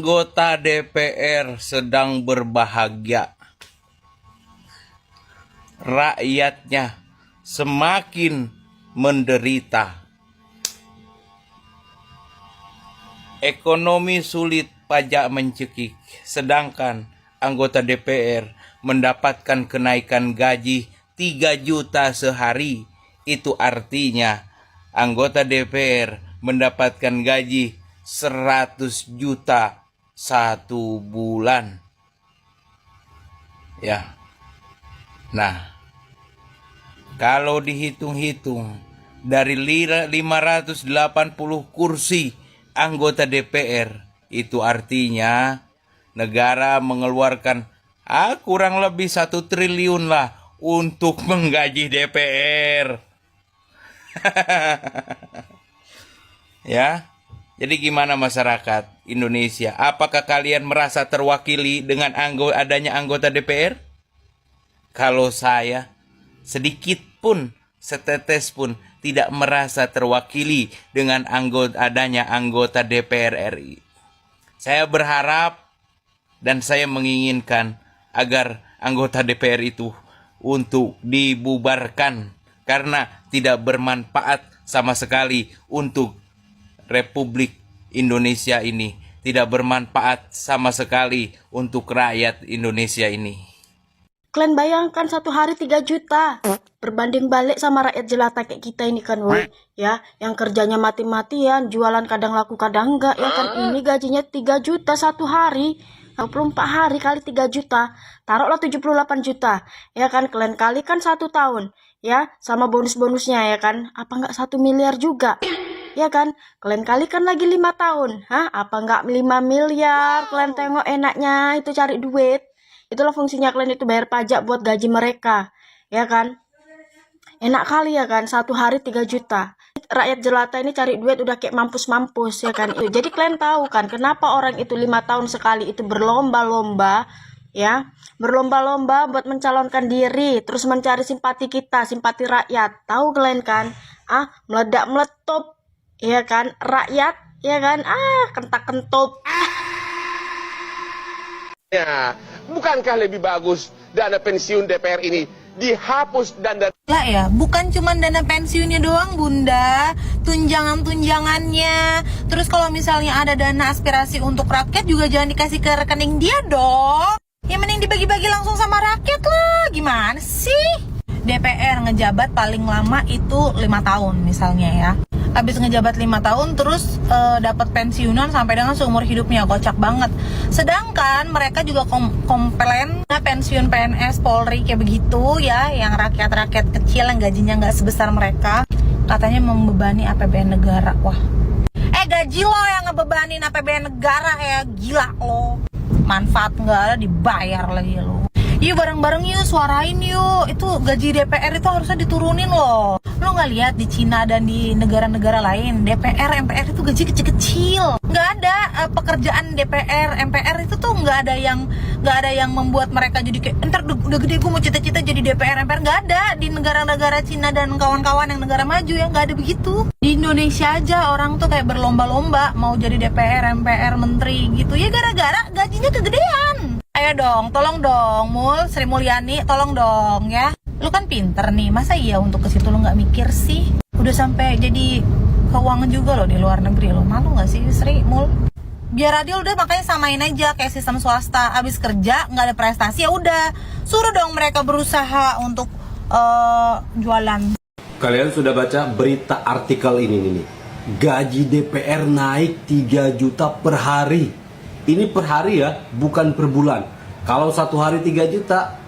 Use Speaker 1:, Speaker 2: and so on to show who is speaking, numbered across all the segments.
Speaker 1: Anggota DPR sedang berbahagia. Rakyatnya semakin menderita. Ekonomi sulit, pajak mencekik. Sedangkan anggota DPR mendapatkan kenaikan gaji 3 juta sehari. Itu artinya anggota DPR mendapatkan gaji 100 juta satu bulan. Ya. Nah, kalau dihitung-hitung dari 580 kursi anggota DPR, itu artinya negara mengeluarkan kurang lebih 1 triliun lah untuk menggaji DPR. Ya. Jadi gimana masyarakat Indonesia? Apakah kalian merasa terwakili dengan adanya anggota DPR? Kalau saya sedikit pun, setetes pun tidak merasa terwakili dengan adanya anggota DPR RI. Saya berharap dan saya menginginkan agar anggota DPR itu untuk dibubarkan karena tidak bermanfaat sama sekali untuk Republik Indonesia ini, tidak bermanfaat sama sekali untuk rakyat Indonesia ini.
Speaker 2: Kalian bayangkan 1 hari 3 juta. Berbanding balik sama rakyat jelata kayak kita ini kan, woy. Ya, yang kerjanya mati-matian, jualan kadang laku kadang enggak, ya kan. Ini gajinya 3 juta 1 hari. 24 hari kali 3 juta. Taruhlah 78 juta. Ya kan, kalian kalikan 1 tahun. Ya, sama bonus-bonusnya ya kan. Apa enggak 1 miliar juga? Ya kan, kalian kalikan lagi 5 tahun. Apa enggak 5 miliar? Kalian tengok enaknya itu cari duit. Itulah fungsinya kalian itu bayar pajak buat gaji mereka. Ya kan? Enak kali ya kan, 1 hari 3 juta. Rakyat jelata ini cari duit udah kayak mampus-mampus ya kan. Jadi kalian tahu kan kenapa orang itu 5 tahun sekali itu berlomba-lomba, ya. Berlomba-lomba buat mencalonkan diri, terus mencari simpati kita, simpati rakyat. Tahu kalian kan? Meledak-meletup. Ya kan, rakyat, ya kan, kentak-kentup.
Speaker 3: Ya, bukankah lebih bagus dana pensiun DPR ini dihapus dan
Speaker 4: lah ya, bukan cuma dana pensiunnya doang bunda, tunjangan-tunjangannya. Terus kalau misalnya ada dana aspirasi untuk rakyat juga jangan dikasih ke rekening dia dong. Ya mending dibagi-bagi langsung sama rakyat lah, gimana sih? DPR ngejabat paling lama itu 5 tahun misalnya ya. Habis ngejabat 5 tahun terus dapat pensiunan sampai dengan seumur hidupnya, kocak banget. Sedangkan mereka juga komplain pensiun PNS Polri kayak begitu ya, yang rakyat-rakyat kecil yang gajinya nggak sebesar mereka, katanya membebani APBN negara. Wah, gaji lo yang ngebebanin APBN negara ya, gila lo. Manfaat nggak ada, dibayar lagi lo. Yuk bareng-bareng yuk, suarain yuk. Itu gaji DPR itu harusnya diturunin loh. Lo nggak lihat di Cina dan di negara-negara lain DPR, MPR itu gaji kecil-kecil. Nggak ada pekerjaan DPR, MPR itu tuh nggak ada yang membuat mereka jadi kayak entar udah gede gue mau cita-cita jadi DPR, MPR. Nggak ada di negara-negara Cina dan kawan-kawan yang negara maju ya, nggak ada begitu. Di Indonesia aja orang tuh kayak berlomba-lomba mau jadi DPR, MPR, menteri gitu ya, gara-gara gajinya kegedean. Ayo dong, tolong dong, Sri Mulyani, tolong dong ya. Lu kan pinter nih, masa iya untuk ke situ lu nggak mikir sih? Udah sampai jadi keuangan juga loh di luar negeri lo. Malu nggak sih Sri Mul? Biar adil udah, makanya samain aja kayak sistem swasta. Abis kerja nggak ada prestasi ya udah, suruh dong mereka berusaha untuk jualan.
Speaker 5: Kalian sudah baca berita artikel ini nih. Gaji DPR naik 3 juta per hari. Ini per hari ya, bukan per bulan. Kalau 1 hari 3 juta,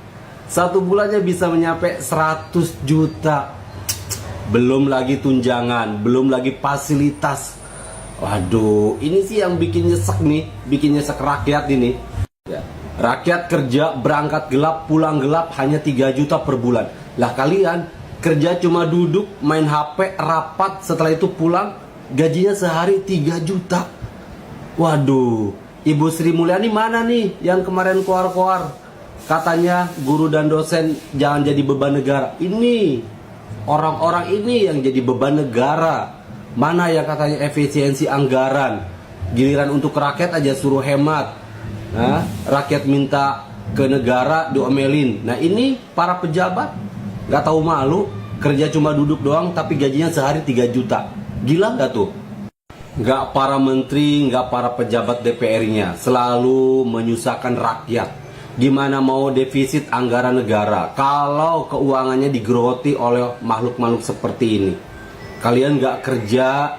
Speaker 5: 1 bulannya bisa mencapai 100 juta. Belum lagi tunjangan, belum lagi fasilitas. Waduh, ini sih yang bikin nyesek nih, bikin nyesek rakyat ini. Ya. Rakyat kerja berangkat gelap, pulang gelap hanya 3 juta per bulan. Lah kalian kerja cuma duduk, main HP, rapat, setelah itu pulang, gajinya sehari 3 juta. Waduh, Ibu Sri Mulyani mana nih yang kemarin koar-koar? Katanya guru dan dosen jangan jadi beban negara. Ini orang-orang ini yang jadi beban negara. Mana yang katanya efisiensi anggaran? Giliran untuk rakyat aja suruh hemat. Nah, rakyat minta ke negara diomelin. Nah ini para pejabat nggak tahu malu, kerja cuma duduk doang tapi gajinya sehari 3 juta. Gila nggak tuh? Nggak para menteri, nggak para pejabat DPR-nya selalu menyusahkan rakyat. Gimana mau defisit anggaran negara kalau keuangannya digeroti oleh makhluk-makhluk seperti ini? Kalian nggak kerja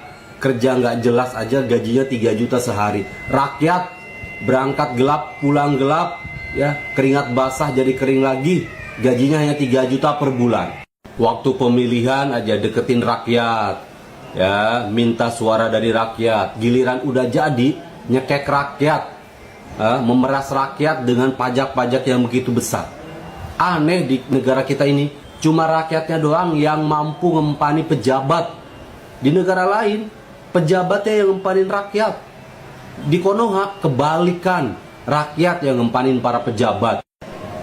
Speaker 5: nggak jelas aja gajinya 3 juta sehari. Rakyat berangkat gelap, pulang gelap, ya keringat basah jadi kering lagi, gajinya hanya 3 juta per bulan. Waktu pemilihan aja deketin rakyat, ya minta suara dari rakyat. Giliran udah jadi nyekek rakyat, memeras rakyat dengan pajak-pajak yang begitu besar. Aneh di negara kita ini, cuma rakyatnya doang yang mampu ngempani pejabat. Di negara lain pejabatnya yang ngempanin rakyat. Di Konoha kebalikan, rakyat yang ngempanin para pejabat.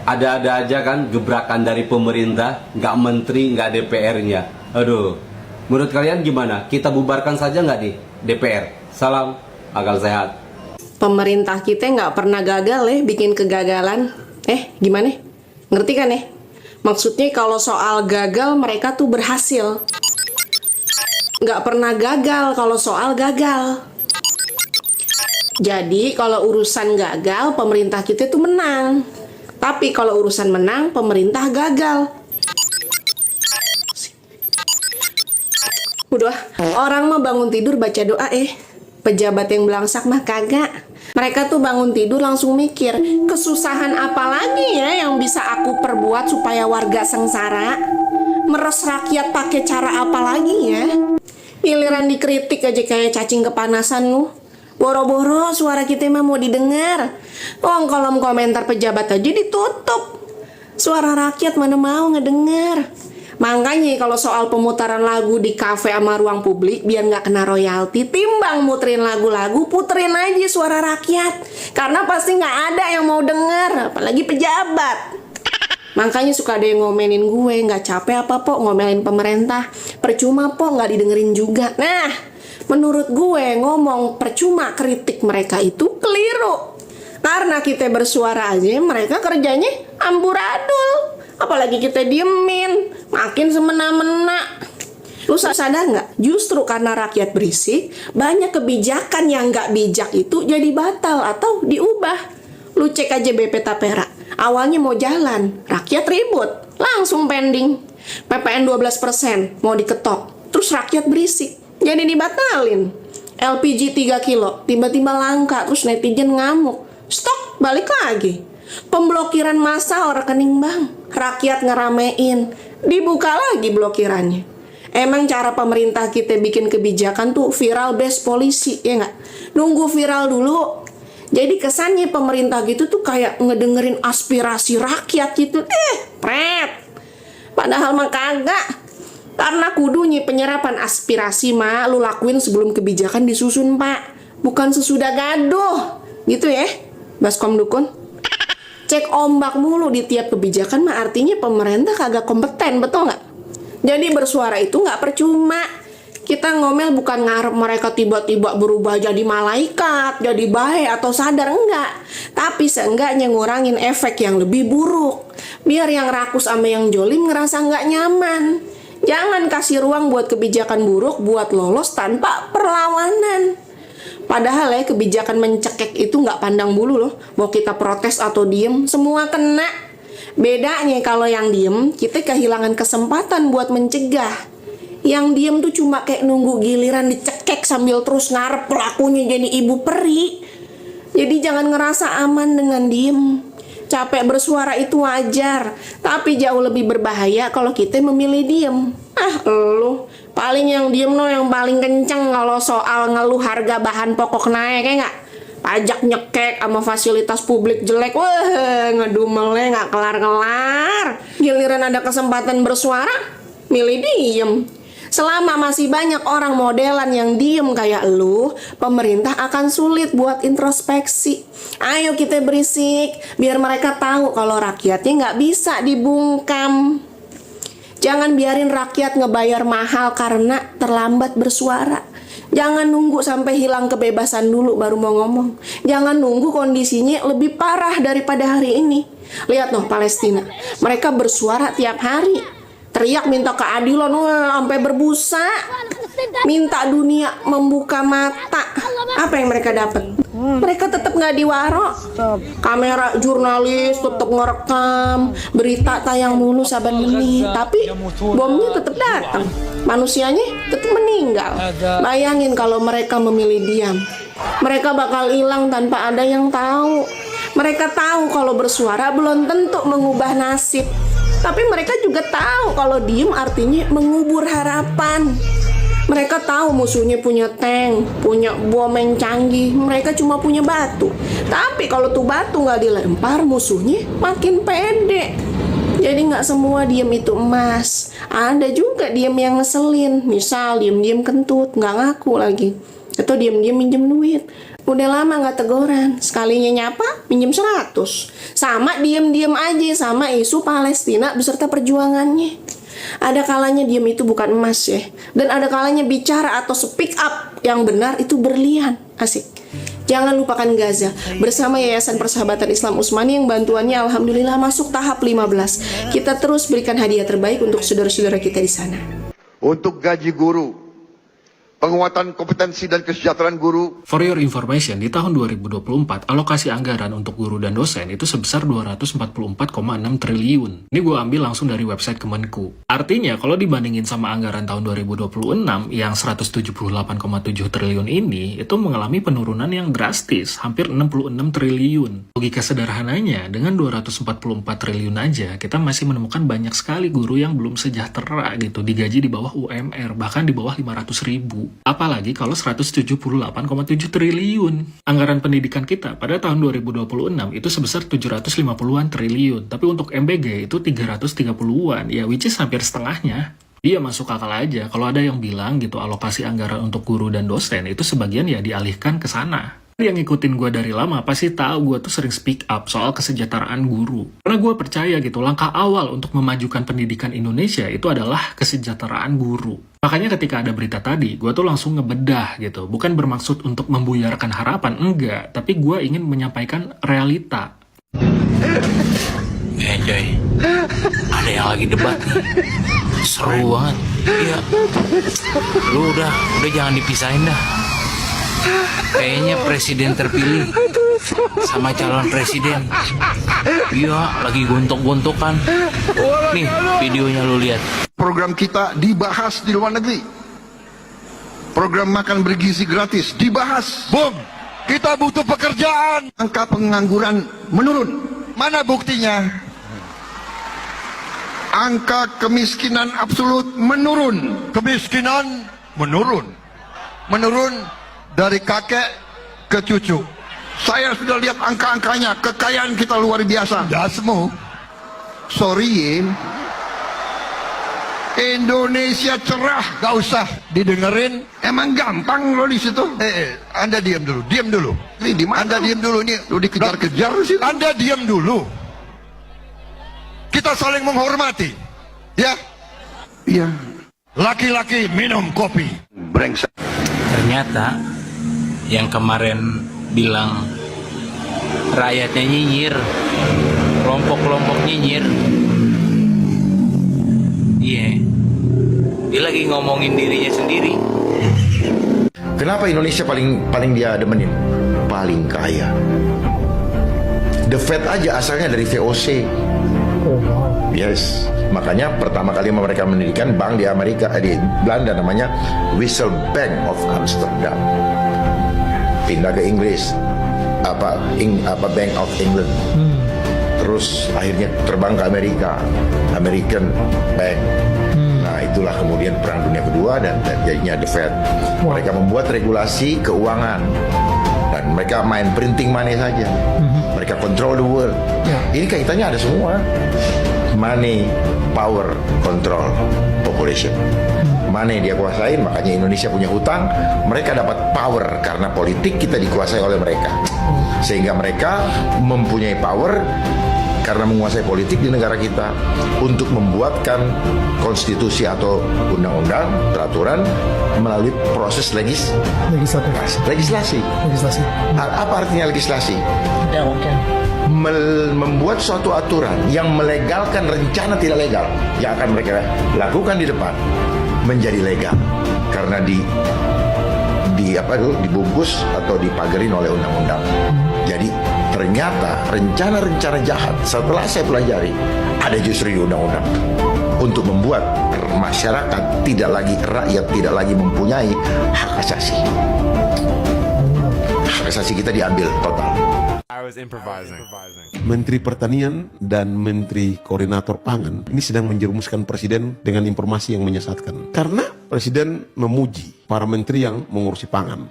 Speaker 5: Ada-ada aja kan gebrakan dari pemerintah, nggak menteri, nggak DPR-nya. Aduh, menurut kalian gimana? Kita bubarkan saja nggak nih DPR? Salam, akal sehat.
Speaker 6: Pemerintah kita nggak pernah gagal bikin kegagalan. Gimana? Ngerti kan Maksudnya kalau soal gagal mereka tuh berhasil. Nggak pernah gagal kalau soal gagal. Jadi kalau urusan gagal, pemerintah kita tuh menang. Tapi kalau urusan menang, pemerintah gagal. Udah, orang mah bangun tidur baca doa Pejabat yang belangsak mah kagak. Mereka tuh bangun tidur langsung mikir, kesusahan apa lagi ya yang bisa aku perbuat supaya warga sengsara? Meres rakyat pakai cara apa lagi ya? Giliran dikritik aja kayak cacing kepanasan lu. Boro-boro suara kita mah mau didengar. Kolom komentar pejabat aja ditutup. Suara rakyat mana mau ngedengar. Makanya kalau soal pemutaran lagu di kafe sama ruang publik biar nggak kena royalti, timbang muterin lagu-lagu, puterin aja suara rakyat. Karena pasti nggak ada yang mau denger, apalagi pejabat. Makanya suka ada yang ngomelin gue, nggak capek apa po ngomelin pemerintah. Percuma po nggak didengerin juga. Nah, menurut gue ngomong percuma kritik mereka itu keliru. Karena kita bersuara aja mereka kerjanya amburadul. Apalagi kita diemin, makin semena-mena. Lu sadar nggak? Justru karena rakyat berisik, banyak kebijakan yang nggak bijak itu jadi batal atau diubah. Lu cek aja BP Tapera. Awalnya mau jalan, rakyat ribut, langsung pending. PPN 12% mau diketok, terus rakyat berisik, jadi dibatalin. LPG 3 kilo, tiba-tiba langka, terus netizen ngamuk. Stok, balik lagi. Pemblokiran massal rekening bank, rakyat ngeramein, dibuka lagi blokirannya. Emang cara pemerintah kita bikin kebijakan tuh viral base polisi, ya nggak? Nunggu viral dulu. Jadi kesannya pemerintah gitu tuh kayak ngedengerin aspirasi rakyat gitu. Pret. Padahal mah kagak. Karena kudunya penyerapan aspirasi mah lu lakuin sebelum kebijakan disusun, Pak. Bukan sesudah gaduh. Gitu ya, Baskom Dukun. Cek ombak mulu di tiap kebijakan mah artinya pemerintah kagak kompeten, betul nggak? Jadi bersuara itu nggak percuma. Kita ngomel bukan ngarep mereka tiba-tiba berubah jadi malaikat, jadi baik atau sadar, enggak. Tapi seenggaknya ngurangin efek yang lebih buruk. Biar yang rakus sama yang jolim ngerasa nggak nyaman. Jangan kasih ruang buat kebijakan buruk buat lolos tanpa perlawanan. Padahal kebijakan mencekek itu nggak pandang bulu loh. Mau kita protes atau diem, semua kena. Bedanya kalau yang diem, kita kehilangan kesempatan buat mencegah. Yang diem tuh cuma kayak nunggu giliran dicekek sambil terus ngarep pelakunya jadi ibu peri. Jadi jangan ngerasa aman dengan diem. Capek bersuara itu wajar, tapi jauh lebih berbahaya kalau kita memilih diem. Lu paling yang diem yang paling kenceng kalau soal ngeluh harga bahan pokok naik, ya nggak? Pajak nyekek sama fasilitas publik jelek, wah ngedumelnya nggak kelar-kelar. Giliran ada kesempatan bersuara, milih diem. Selama masih banyak orang modelan yang diem kayak lu, pemerintah akan sulit buat introspeksi. Ayo kita berisik, biar mereka tahu kalau rakyatnya nggak bisa dibungkam. Jangan biarin rakyat ngebayar mahal karena terlambat bersuara. Jangan nunggu sampai hilang kebebasan dulu baru mau ngomong. Jangan nunggu kondisinya lebih parah daripada hari ini. Lihat noh Palestina, mereka bersuara tiap hari, teriak minta keadilan, sampai berbusa, minta dunia membuka mata. Apa yang mereka dapat? Mereka tetap nggak diwaro. Kamera jurnalis tetap ngerekam, berita tayang mulu saban menit, tapi bomnya tetap datang, manusianya tetap meninggal. Bayangin kalau mereka memilih diam, mereka bakal hilang tanpa ada yang tahu. Mereka tahu kalau bersuara belum tentu mengubah nasib, tapi mereka juga tahu kalau diem artinya mengubur harapan. Mereka tahu musuhnya punya tank, punya bom yang canggih, mereka cuma punya batu. Tapi kalau tuh batu nggak dilempar, musuhnya makin pede. Jadi nggak semua diem itu emas. Ada juga diem yang ngeselin, misal diem-diem kentut, nggak ngaku lagi, atau diem-diem minjem duit. Udah lama nggak teguran, sekalinya nyapa minjem 100. Sama diem-diem aja sama isu Palestina beserta perjuangannya. Ada kalanya diam itu bukan emas ya, dan ada kalanya bicara atau speak up yang benar itu berlian. Asik. Jangan lupakan Gaza bersama Yayasan Persahabatan Islam Utsmani yang bantuannya alhamdulillah masuk tahap 15. Kita terus berikan hadiah terbaik untuk saudara-saudara kita di sana.
Speaker 7: Untuk gaji guru, penguatan kompetensi dan kesejahteraan guru.
Speaker 8: For your information, di tahun 2024, alokasi anggaran untuk guru dan dosen itu sebesar 244,6 triliun. Ini gue ambil langsung dari website Kemenku. Artinya, kalau dibandingin sama anggaran tahun 2026 yang 178,7 triliun ini, itu mengalami penurunan yang drastis, hampir 66 triliun. Logika sederhananya, dengan 244 triliun aja, kita masih menemukan banyak sekali guru yang belum sejahtera gitu, digaji di bawah UMR, bahkan di bawah 500 ribu. Apalagi kalau 178,7 triliun. Anggaran pendidikan kita pada tahun 2026 itu sebesar 750-an triliun. Tapi untuk MBG itu 330-an. Ya which is hampir setengahnya. Dia masuk akal aja kalau ada yang bilang gitu alokasi anggaran untuk guru dan dosen itu sebagian ya dialihkan ke sana. Yang ngikutin gue dari lama pasti tahu gue tuh sering speak up soal kesejahteraan guru. Karena gue percaya gitu langkah awal untuk memajukan pendidikan Indonesia itu adalah kesejahteraan guru. Makanya ketika ada berita tadi, gue tuh langsung ngebedah gitu. Bukan bermaksud untuk membuyarkan harapan, enggak. Tapi gue ingin menyampaikan realita.
Speaker 1: Coy, ada yang lagi debat nih. Seru banget. Iya. Lu udah jangan dipisahin dah. Kayaknya presiden terpilih sama calon presiden. Iya, lagi gontok-gontokan. Nih, videonya lu lihat.
Speaker 7: Program kita dibahas di luar negeri. Program makan bergizi gratis dibahas. Boom, kita butuh pekerjaan. Angka pengangguran menurun. Mana buktinya? Angka kemiskinan absolut menurun. Kemiskinan menurun. Menurun dari kakek ke cucu. Saya sudah lihat angka-angkanya. Kekayaan kita luar biasa. Dasmu. Sorry, Indonesia cerah, gak usah didengerin. Emang gampang lo di situ. Anda diam dulu, diam dulu. Ini di mana? Anda diam dulu nih. Lo dikejar-kejar sih. Anda diam dulu. Kita saling menghormati, ya. Iya. Laki-laki minum kopi. Brengsek.
Speaker 1: Ternyata yang kemarin bilang rakyatnya nyinyir, kelompok-kelompok nyinyir, iya, dia lagi ngomongin dirinya sendiri.
Speaker 9: Kenapa Indonesia paling dia demenin? Paling kaya. The Fed aja asalnya dari VOC. Yes, makanya pertama kali mereka mendirikan bank di di Belanda namanya Wissel Bank of Amsterdam. Pindah ke Inggris, Bank of England. Terus akhirnya terbang ke Amerika, American Bank. Nah itulah kemudian Perang Dunia Kedua dan jadinya The Fed. Mereka membuat regulasi keuangan dan mereka main printing money saja. Mereka control the world. Ini kaitannya ada semua. Money, power, control, population. Money dia kuasain, makanya Indonesia punya hutang. Mereka dapat power karena politik kita dikuasai oleh mereka. Sehingga mereka mempunyai power karena menguasai politik di negara kita untuk membuatkan konstitusi atau undang-undang, peraturan melalui proses legislasi. Apa artinya legislasi? Membuat suatu aturan yang melegalkan rencana tidak legal yang akan mereka lakukan di depan menjadi legal karena dibungkus atau dipagerin oleh undang-undang. Jadi ternyata rencana-rencana jahat setelah saya pelajari ada justru di undang-undang untuk membuat masyarakat rakyat tidak lagi mempunyai hak asasi. Hak asasi kita diambil total.
Speaker 10: Menteri Pertanian dan Menteri Koordinator Pangan ini sedang menjerumuskan Presiden dengan informasi yang menyesatkan. Karena Presiden memuji para menteri yang mengurusi pangan.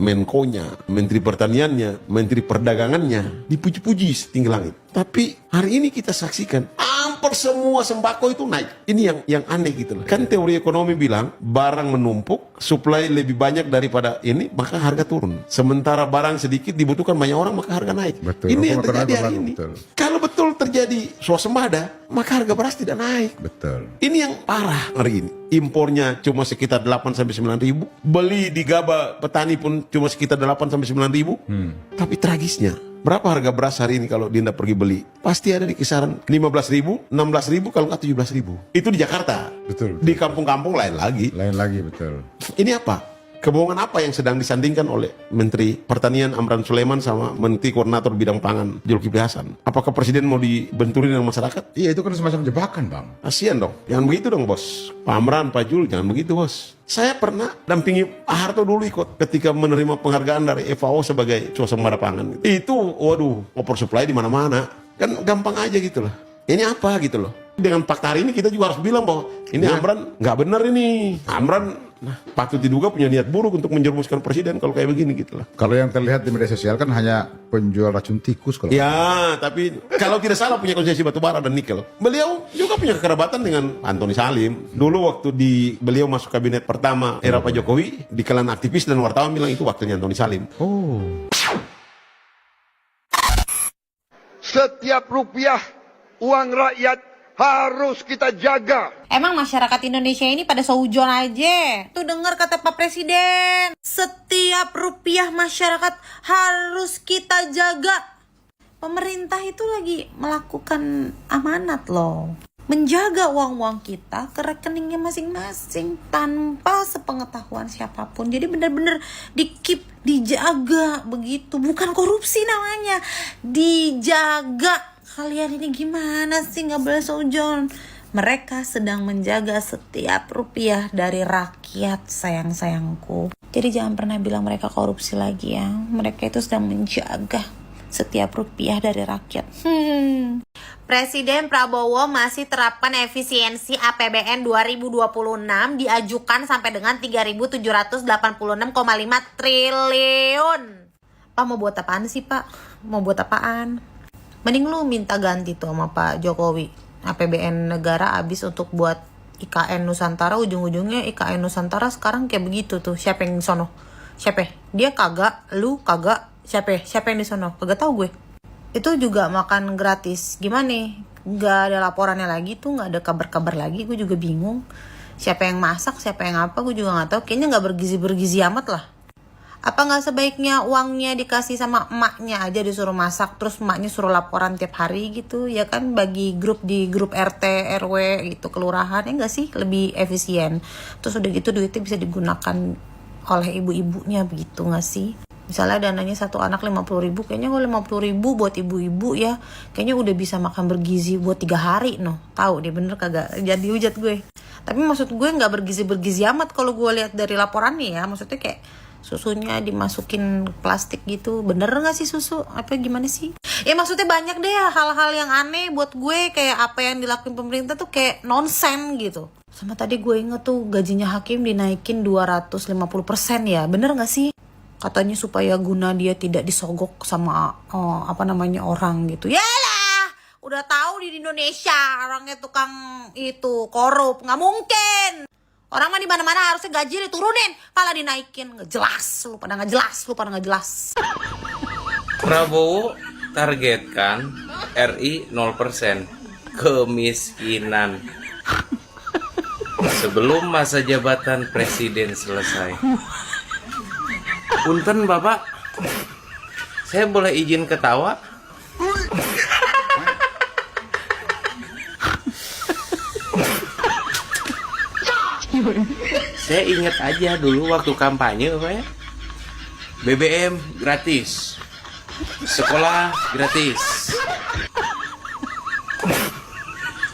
Speaker 10: Menko-nya, Menteri Pertaniannya, Menteri Perdagangannya dipuji-puji setinggi langit. Tapi hari ini kita saksikan hampir semua sembako itu naik. Ini yang aneh gitu loh. Kan teori ekonomi bilang barang menumpuk, supply lebih banyak daripada ini, maka harga turun. Sementara barang sedikit dibutuhkan banyak orang, maka harga naik.
Speaker 11: Betul.
Speaker 10: Ini yang terjadi hari ini.
Speaker 11: Betul.
Speaker 10: Kalau betul terjadi swasembada, maka harga beras tidak naik.
Speaker 11: Betul.
Speaker 10: Ini yang parah hari ini. Impornya cuma sekitar 8-9 ribu. Beli di gaba petani pun cuma sekitar 8-9 ribu. Tapi tragisnya, berapa harga beras hari ini kalau Dinda pergi beli? Pasti ada di kisaran 15 ribu, 16 ribu, kalau nggak 17 ribu. Itu di Jakarta.
Speaker 11: Betul.
Speaker 10: Di kampung-kampung lain lagi.
Speaker 11: Betul.
Speaker 10: Ini apa? Kebohongan apa yang sedang disandingkan oleh Menteri Pertanian Amran Sulaiman sama Menteri Koordinator Bidang Pangan Zulkifli Hasan? Apakah Presiden mau dibenturin dengan masyarakat?
Speaker 11: Iya, itu kan semacam jebakan, Bang.
Speaker 10: Kasian dong. Jangan begitu dong, Bos. Pak Amran, Pak Jul, jangan begitu, Bos. Saya pernah dampingi Pak Harto dulu ikut ketika menerima penghargaan dari FAO sebagai swasembada pangan. Itu, waduh, oversupply di mana-mana. Kan gampang aja gitu loh. Ini apa gitu loh. Dengan fakta hari ini kita juga harus bilang bahwa ini Amran nggak benar ini. Amran patut diduga punya niat buruk untuk menjerumuskan Presiden kalau kayak begini gitu loh.
Speaker 11: Kalau yang terlihat di media sosial kan hanya penjual racun tikus kalau.
Speaker 10: Ya, tapi kalau tidak salah punya konsesi batubara dan nikel. Beliau juga punya kekerabatan dengan Antoni Salim. Dulu waktu beliau masuk kabinet pertama era Pak Jokowi, di kalangan aktivis dan wartawan bilang itu waktunya Antoni Salim.
Speaker 11: Oh.
Speaker 7: Setiap rupiah uang rakyat harus kita jaga.
Speaker 4: Emang masyarakat Indonesia ini pada seujon aja. Tuh denger kata Pak Presiden. Setiap rupiah masyarakat harus kita jaga. Pemerintah itu lagi melakukan amanat loh. Menjaga uang-uang kita ke rekeningnya masing-masing tanpa sepengetahuan siapapun. Jadi benar-benar di-keep, dijaga begitu. Bukan korupsi namanya. Dijaga. Kalian ini gimana sih, nggak boleh seujon. Mereka sedang menjaga setiap rupiah dari rakyat, sayang-sayangku. Jadi jangan pernah bilang mereka korupsi lagi ya. Mereka itu sedang menjaga setiap rupiah dari rakyat. Presiden Prabowo masih terapkan efisiensi APBN 2026 diajukan sampai dengan 3.786,5 triliun. Pak mau buat apaan sih, Pak? Mau buat apaan? Mending lu minta ganti tuh sama Pak Jokowi. APBN negara habis untuk buat IKN Nusantara, ujung-ujungnya IKN Nusantara sekarang kayak begitu tuh. Siapa yang di sono? Siapa? Dia kagak, lu kagak. Siapa yang di sono? Kagak tahu gue. Itu juga makan gratis. Gimana nih? Gak ada laporannya lagi tuh, gak ada kabar-kabar lagi. Gue juga bingung. Siapa yang masak, siapa yang apa, gue juga gak tahu. Kayaknya gak bergizi-bergizi amat lah. Apa gak sebaiknya uangnya dikasih sama emaknya aja disuruh masak, terus emaknya suruh laporan tiap hari gitu, ya kan, bagi grup di grup RT, RW gitu, kelurahan, ya gak sih, lebih efisien. Terus udah gitu duitnya bisa digunakan oleh ibu-ibunya begitu gak sih? Misalnya dananya satu anak 50.000, kayaknya kalau 50.000 buat ibu-ibu ya, kayaknya udah bisa makan bergizi buat 3 hari noh. Tahu deh bener kagak, jadi hujat gue. Tapi maksud gue gak bergizi-bergizi amat kalau gue lihat dari laporannya ya, maksudnya kayak susunya dimasukin plastik gitu. Bener gak sih susu? Apa gimana sih? Ya maksudnya banyak deh hal-hal yang aneh buat gue. Kayak apa yang dilakuin pemerintah tuh kayak nonsen gitu. Sama tadi gue inget tuh gajinya hakim dinaikin 250% ya. Bener gak sih? Katanya supaya guna dia tidak disogok sama orang gitu. Yalah, udah tahu di Indonesia orangnya tukang itu korup. Gak mungkin. Orang mah di mana-mana harusnya gaji diturunin, malah dinaikin. Nggak jelas, lu pada nggak jelas.
Speaker 1: Prabowo targetkan RI 0% kemiskinan sebelum masa jabatan presiden selesai. Punten Bapak, saya boleh izin ketawa? Saya ingat aja dulu waktu kampanye Pak ya, BBM gratis, sekolah gratis,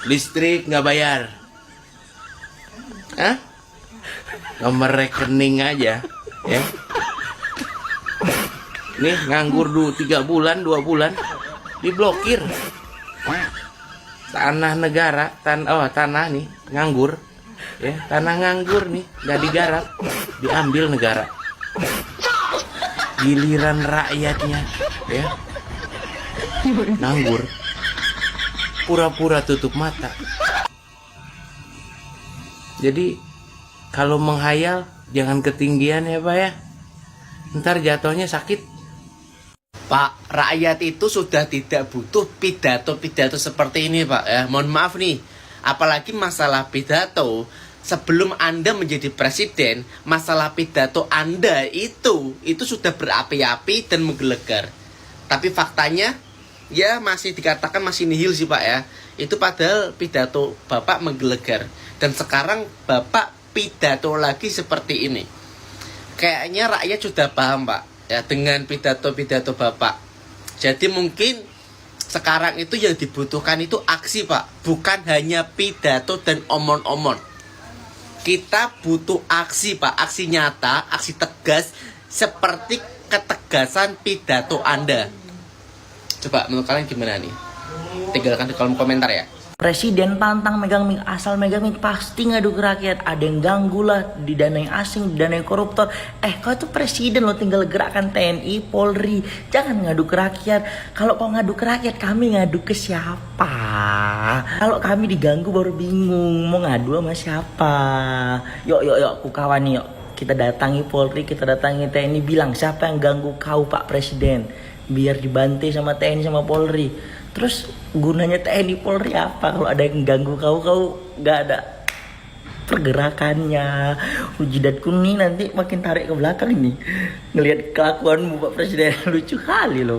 Speaker 1: listrik nggak bayar, nomor rekening aja ya. Nih nganggur 3 bulan 2 bulan diblokir. Tanah negara, tanah nih nganggur ya, tanah nganggur nih nggak digarap, diambil negara. Giliran rakyatnya ya nganggur, pura-pura tutup mata. Jadi kalau menghayal jangan ketinggian ya Pak ya, ntar jatuhnya sakit.
Speaker 12: Pak, rakyat itu sudah tidak butuh pidato-pidato seperti ini Pak ya. Mohon maaf nih, apalagi masalah pidato. Sebelum Anda menjadi presiden, masalah pidato Anda itu sudah berapi-api dan menggelegar. Tapi faktanya, ya masih dikatakan masih nihil sih Pak ya. Itu padahal pidato Bapak menggelegar. Dan sekarang Bapak pidato lagi seperti ini. Kayaknya rakyat sudah paham Pak ya dengan pidato-pidato Bapak. Jadi mungkin sekarang itu yang dibutuhkan itu aksi Pak, bukan hanya pidato dan omong-omong. Kita butuh aksi Pak, aksi nyata, aksi tegas seperti ketegasan pidato Anda. Coba menurut kalian gimana nih? Tinggalkan di kolom komentar ya.
Speaker 13: Presiden pantang megang mic, asal megang mic pasti ngadu ke rakyat. Ada yang ganggu lah, didanai asing, didanai koruptor. Kau itu presiden, lo tinggal gerakkan TNI, Polri. Jangan ngadu ke rakyat. Kalau kau ngadu ke rakyat, kami ngadu ke siapa? Kalau kami diganggu baru bingung mau ngadu sama siapa. Yuk ku kawan yuk. Kita datangi Polri, kita datangi TNI, bilang siapa yang ganggu kau Pak Presiden, biar dibantai sama TNI sama Polri. Terus gunanya TNI Polri apa kalau ada yang ganggu kau nggak ada pergerakannya. Jidatku nih nanti makin tarik ke belakang nih ngelihat kelakuanmu Pak Presiden. Lucu kali loh.